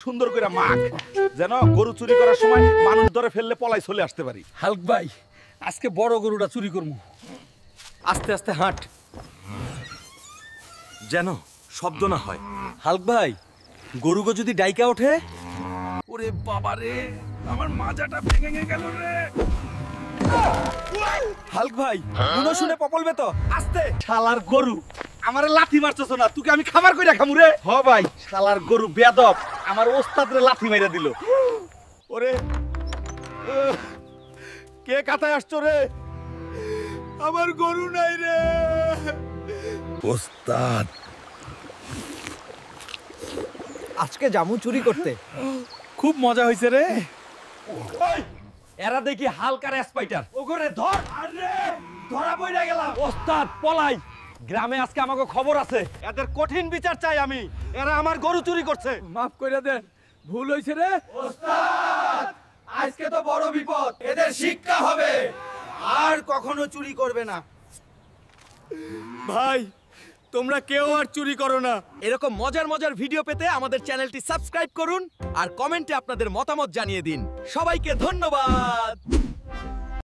সুন্দর করে মাখ যেন গরু চুরি করার সময় মানুষ ধরে ফেললে পলাই চলে আসতে পারি। হালক ভাই আজকে বড় গরুটা চুরি করবো। আস্তে আস্তে হাঁট, যেন শব্দ না হয়। হালক ভাই গরুকে যদি ডাইকা ওঠে, ওরে বাবা রে, আমার মাজাটা ভেঙে গেল রে। হালক ভাই শুনে শুনে পপলবে তো। আস্তে, শালার গরু আমারে লাথি মারছছ না, তুই আমি খাবার কইরা খামু রে। হ ভাই, শালার গরু বেয়াদব আমার ওস্তাদ রে লাথি মাইরা দিল। ওরে কে কাটায় আসছো রে? আমার গরু নাই রে ওস্তাদ। আজকে জামু চুরি করতে খুব মজা হয়েছে রে। এরা দেখি হালকার স্পাইটার। ওগরে ধর। আরে ধরা পড়ে গেলাম। ওস্তাদ পলাই, গ্রামে আজকে আমাকে খবর আছে, এদের কঠিন বিচার চাই আমি। এরা আমার গরু চুরি করছে। মাফ করে দেন, ভুল হয়েছে রে। ওস্তাদ আজকে তো বড় বিপদ, এদের শিক্ষা হবে, আর কখনো চুরি করবে না। ভাই তোমরা কেউ আর চুরি করো না। এরকম মজার মজার ভিডিও পেতে আমাদের চ্যানেলটি সাবস্ক্রাইব করুন আর কমেন্টে আপনাদের মতামত জানিয়ে দিন। সবাইকে ধন্যবাদ।